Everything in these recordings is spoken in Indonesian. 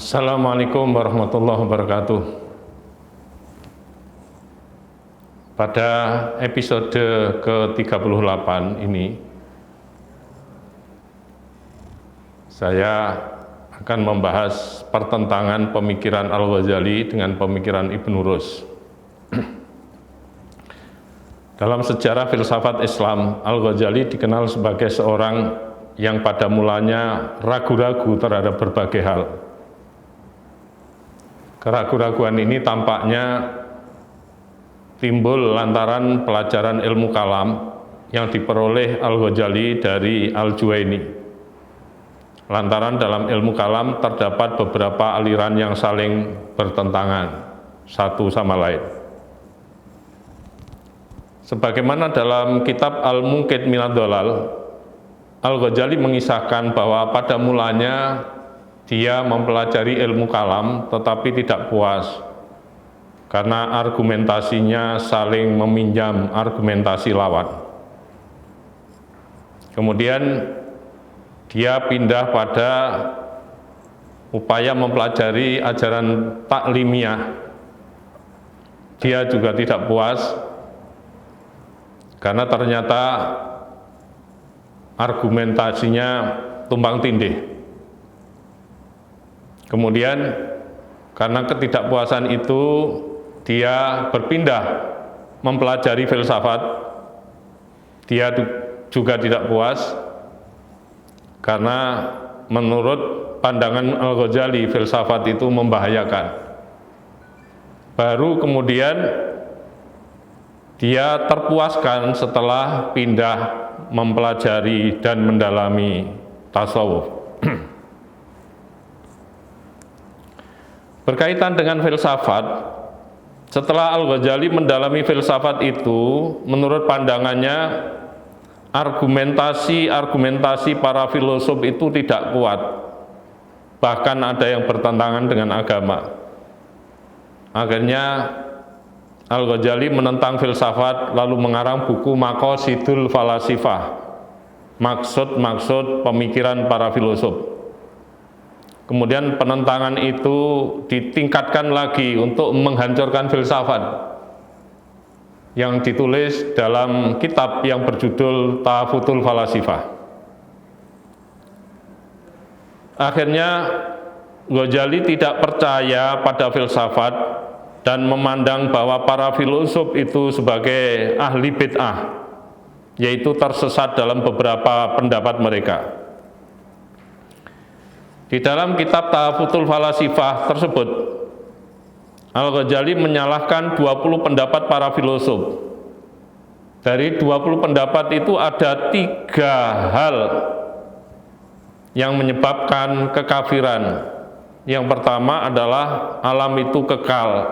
Assalamualaikum warahmatullahi wabarakatuh. Pada episode ke-38 ini, saya akan membahas pertentangan pemikiran Al-Ghazali dengan pemikiran Ibnu Rus. Dalam sejarah filsafat Islam, Al-Ghazali dikenal sebagai seorang yang pada mulanya ragu-ragu terhadap berbagai hal. Keraguan-raguan ini tampaknya timbul lantaran pelajaran ilmu kalam yang diperoleh Al-Ghazali dari Al-Juwaini. Lantaran dalam ilmu kalam terdapat beberapa aliran yang saling bertentangan satu sama lain. Sebagaimana dalam kitab Al-Munqidh Minadh Dhalal, Al-Ghazali mengisahkan bahwa pada mulanya dia mempelajari ilmu kalam tetapi tidak puas karena argumentasinya saling meminjam argumentasi lawan. Kemudian dia pindah pada upaya mempelajari ajaran taklimiyah. Dia juga tidak puas karena ternyata argumentasinya tumpang tindih. Kemudian karena ketidakpuasan itu dia berpindah mempelajari filsafat. Dia juga tidak puas karena menurut pandangan Al-Ghazali filsafat itu membahayakan. Baru kemudian dia terpuaskan setelah pindah mempelajari dan mendalami tasawuf. Berkaitan dengan filsafat, setelah Al-Ghazali mendalami filsafat itu, menurut pandangannya argumentasi para filosof itu tidak kuat, bahkan ada yang bertentangan dengan agama. Akhirnya Al-Ghazali menentang filsafat lalu mengarang buku Maqasidul Falasifah, maksud-maksud pemikiran para filosof. Kemudian penentangan itu ditingkatkan lagi untuk menghancurkan filsafat yang ditulis dalam kitab yang berjudul Tahafutul Falasifah. Akhirnya Ghazali tidak percaya pada filsafat dan memandang bahwa para filosof itu sebagai ahli bid'ah, yaitu tersesat dalam beberapa pendapat mereka. Di dalam kitab Tahafutul Falasifah tersebut, Al-Ghazali menyalahkan 20 pendapat para filosof. Dari 20 pendapat itu ada 3 hal yang menyebabkan kekafiran. Yang pertama adalah alam itu kekal,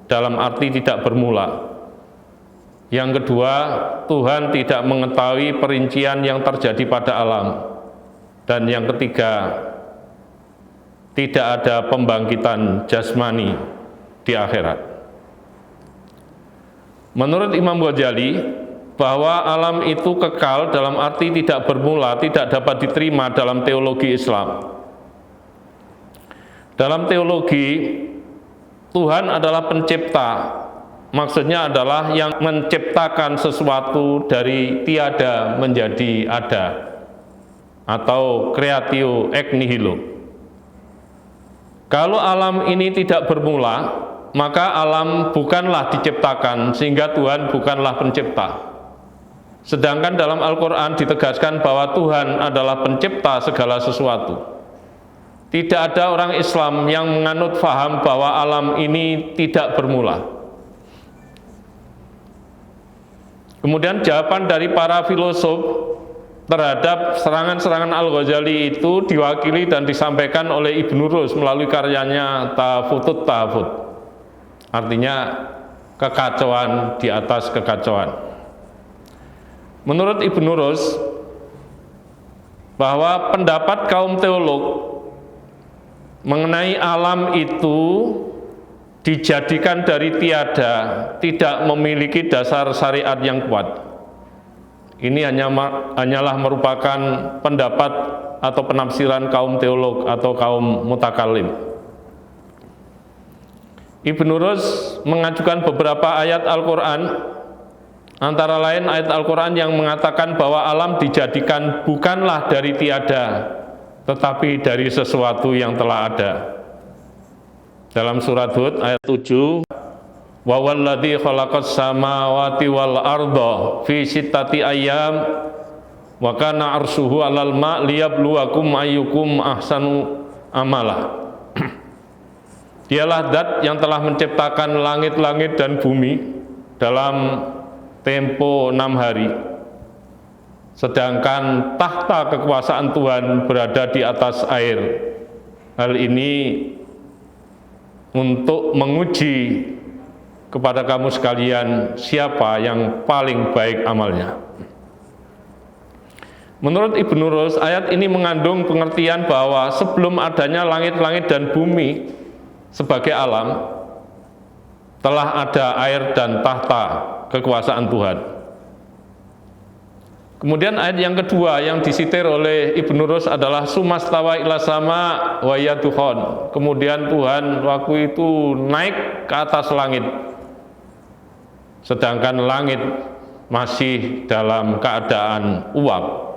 dalam arti tidak bermula. Yang kedua, Tuhan tidak mengetahui perincian yang terjadi pada alam. Dan yang ketiga, tidak ada pembangkitan jasmani di akhirat. Menurut Imam Ghazali, bahwa alam itu kekal dalam arti tidak bermula, tidak dapat diterima dalam teologi Islam. Dalam teologi, Tuhan adalah pencipta. Maksudnya adalah yang menciptakan sesuatu dari tiada menjadi ada, atau creatio ex nihilo. Kalau alam ini tidak bermula, maka alam bukanlah diciptakan, sehingga Tuhan bukanlah pencipta. Sedangkan dalam Al-Quran ditegaskan bahwa Tuhan adalah pencipta segala sesuatu. Tidak ada orang Islam yang menganut faham bahwa alam ini tidak bermula. Kemudian jawaban dari para filosof terhadap serangan-serangan Al-Ghazali itu diwakili dan disampaikan oleh Ibnu Rus melalui karyanya Tahafutut Tahafut. Artinya kekacauan di atas kekacauan. Menurut Ibnu Rus, bahwa pendapat kaum teolog mengenai alam itu dijadikan dari tiada, tidak memiliki dasar syariat yang kuat. Ini hanyalah merupakan pendapat atau penafsiran kaum teolog atau kaum mutakallim. Ibnu Rus mengajukan beberapa ayat Al-Quran, antara lain ayat Al-Quran yang mengatakan bahwa alam dijadikan bukanlah dari tiada, tetapi dari sesuatu yang telah ada. Dalam surat Hud ayat 7, wa walladzi khalaqas samawati wal arda fi sittati ayyam wa kana arshuhu 'alal ma' liyabluwakum ayyukum ahsanu amala. Dialah zat yang telah menciptakan langit-langit dan bumi dalam tempo 6 hari, sedangkan tahta kekuasaan Tuhan berada di atas air. Hal ini untuk menguji kepada kamu sekalian siapa yang paling baik amalnya. Menurut Ibnu Rus, ayat ini mengandung pengertian bahwa sebelum adanya langit-langit dan bumi sebagai alam, telah ada air dan tahta kekuasaan Tuhan. Kemudian ayat yang kedua yang disitir oleh Ibnu Rus adalah sumastawa ila sama wa yadukhon. Kemudian Tuhan waktu itu naik ke atas langit, sedangkan langit masih dalam keadaan uap.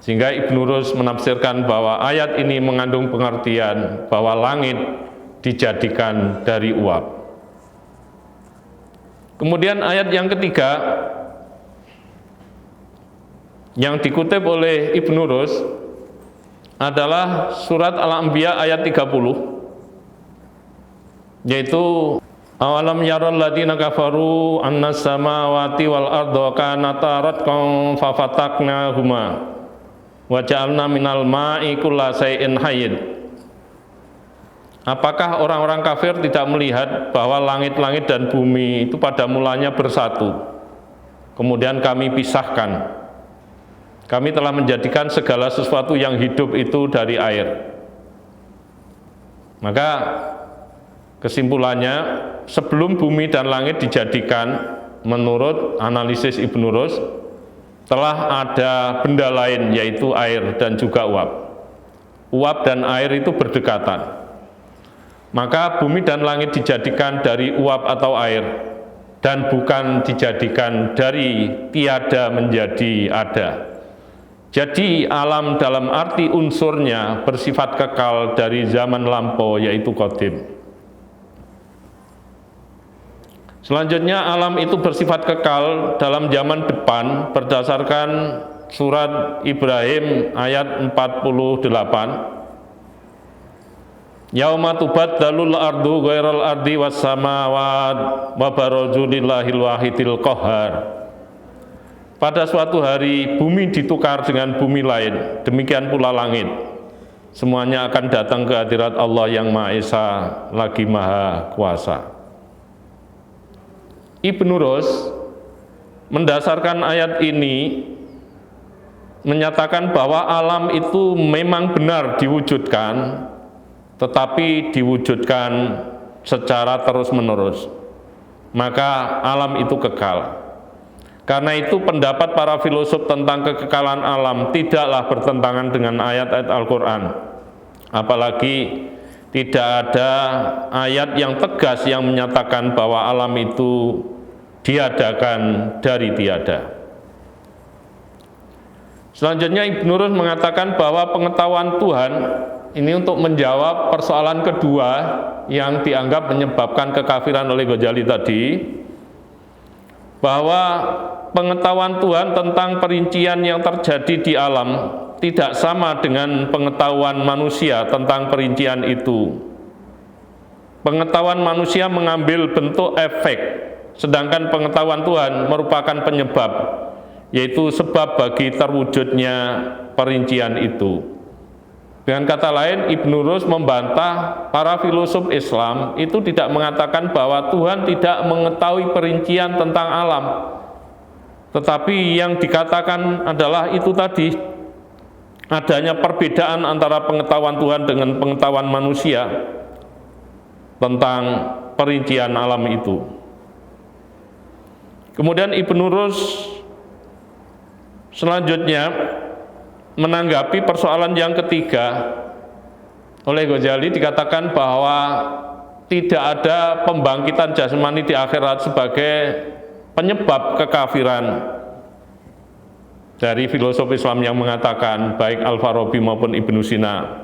Sehingga Ibnu Rus menafsirkan bahwa ayat ini mengandung pengertian bahwa langit dijadikan dari uap. Kemudian ayat yang ketiga yang dikutip oleh Ibnu Rus adalah surat Al-Anbiya ayat 30, yaitu awalam yaral ladzina kafaru annas samawati wal arda kanata ratqan fafataknahuma wa ja'alna minal ma'i kulla shay'in hayyin. Apakah orang-orang kafir tidak melihat bahwa langit-langit dan bumi itu pada mulanya bersatu, kemudian kami pisahkan? Kami telah menjadikan segala sesuatu yang hidup itu dari air. Maka kesimpulannya, sebelum bumi dan langit dijadikan, menurut analisis Ibnu Rus, telah ada benda lain, yaitu air dan juga uap. Uap dan air itu berdekatan. Maka bumi dan langit dijadikan dari uap atau air, dan bukan dijadikan dari tiada menjadi ada. Jadi alam dalam arti unsurnya bersifat kekal dari zaman lampau, yaitu qadim. Selanjutnya alam itu bersifat kekal dalam zaman depan berdasarkan surat Ibrahim ayat 48. Yauma tubaddalul ardu ghairal ardi was samawat wa barazu lillahil wahidil qahhar. Pada suatu hari bumi ditukar dengan bumi lain, demikian pula langit. Semuanya akan datang ke hadirat Allah yang Maha Esa lagi Maha Kuasa. Ibnu Rus mendasarkan ayat ini menyatakan bahwa alam itu memang benar diwujudkan, tetapi diwujudkan secara terus-menerus. Maka alam itu kekal. Karena itu pendapat para filosof tentang kekekalan alam tidaklah bertentangan dengan ayat-ayat Al-Quran. Apalagi tidak ada ayat yang tegas yang menyatakan bahwa alam itu diadakan dari tiada. Selanjutnya Ibnu Rus mengatakan bahwa pengetahuan Tuhan ini untuk menjawab persoalan kedua yang dianggap menyebabkan kekafiran oleh Ghazali tadi, bahwa pengetahuan Tuhan tentang perincian yang terjadi di alam tidak sama dengan pengetahuan manusia tentang perincian itu. Pengetahuan manusia mengambil bentuk efek, sedangkan pengetahuan Tuhan merupakan penyebab, yaitu sebab bagi terwujudnya perincian itu. Dengan kata lain, Ibnu Rus membantah para filosof Islam itu tidak mengatakan bahwa Tuhan tidak mengetahui perincian tentang alam, tetapi yang dikatakan adalah itu tadi, adanya perbedaan antara pengetahuan Tuhan dengan pengetahuan manusia tentang perincian alam itu. Kemudian Ibnu Rus selanjutnya menanggapi persoalan yang ketiga oleh Ghazali, dikatakan bahwa tidak ada pembangkitan jasmani di akhirat sebagai penyebab kekafiran. Dari filosof Islam yang mengatakan, baik Al-Farabi maupun Ibnu Sina.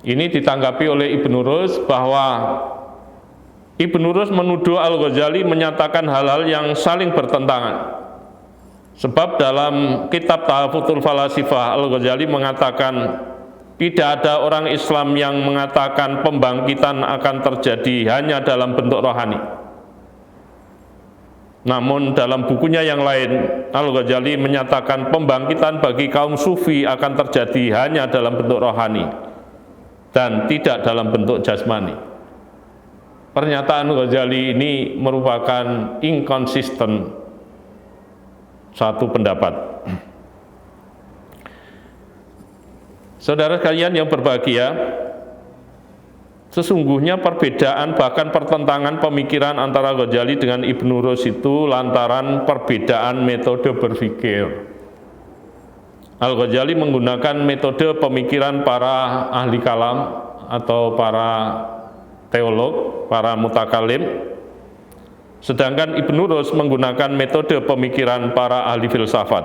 Ini ditanggapi oleh Ibnu Rus bahwa Ibnu Rus menuduh Al-Ghazali menyatakan hal-hal yang saling bertentangan. Sebab dalam kitab Tahaffudzul Falasifah, Al-Ghazali mengatakan tidak ada orang Islam yang mengatakan pembangkitan akan terjadi hanya dalam bentuk rohani. Namun dalam bukunya yang lain, Al-Ghazali menyatakan pembangkitan bagi kaum sufi akan terjadi hanya dalam bentuk rohani dan tidak dalam bentuk jasmani. Pernyataan Ghazali ini merupakan inkonsisten satu pendapat. Saudara sekalian yang berbahagia, sesungguhnya perbedaan bahkan pertentangan pemikiran antara Ghazali dengan Ibnu Rus itu lantaran perbedaan metode berpikir. Al-Ghazali menggunakan metode pemikiran para ahli kalam atau para teolog, para mutakalim, sedangkan Ibnu Rus menggunakan metode pemikiran para ahli filsafat,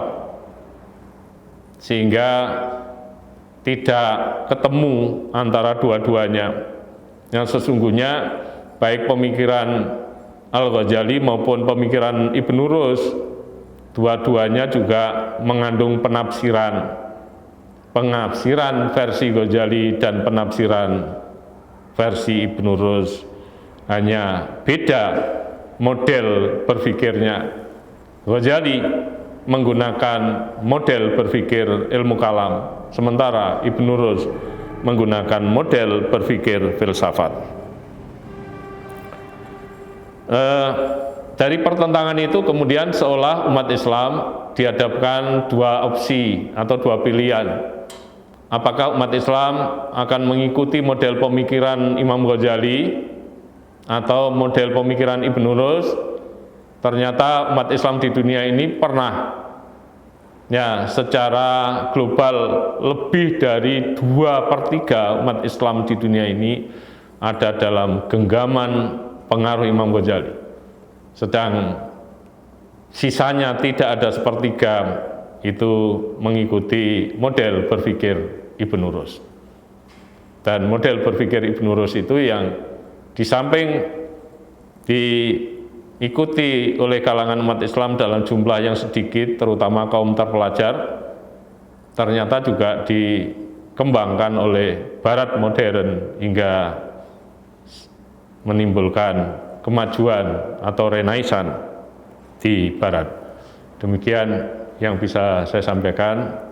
sehingga tidak ketemu antara dua-duanya. Yang sesungguhnya baik pemikiran Al-Ghazali maupun pemikiran Ibnu Rus, dua-duanya juga mengandung penafsiran versi Ghazali dan penafsiran versi Ibnu Rus, hanya beda model berpikirnya. Ghazali menggunakan model berpikir ilmu kalam, sementara Ibnu Rus menggunakan model berpikir filsafat. Dari pertentangan itu kemudian seolah umat Islam dihadapkan dua opsi atau dua pilihan. Apakah umat Islam akan mengikuti model pemikiran Imam Ghazali atau model pemikiran Ibnu Rus? Ternyata umat Islam di dunia ini pernah secara global lebih dari 2/3 umat Islam di dunia ini ada dalam genggaman pengaruh Imam Ghazali. Sedang sisanya tidak ada sepertiga itu mengikuti model berpikir Ibnu Rus. Dan model berpikir Ibnu Rus itu yang di samping diikuti oleh kalangan umat Islam dalam jumlah yang sedikit, terutama kaum terpelajar, ternyata juga dikembangkan oleh Barat modern hingga menimbulkan kemajuan atau renaisan di Barat. Demikian yang bisa saya sampaikan.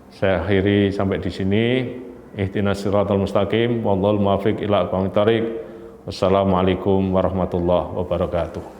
Saya akhiri sampai di sini. Ihdinas siratal mustaqim, wallahul muwaffiq ila aqwamit thoriq. Wassalamualaikum warahmatullahi wabarakatuh.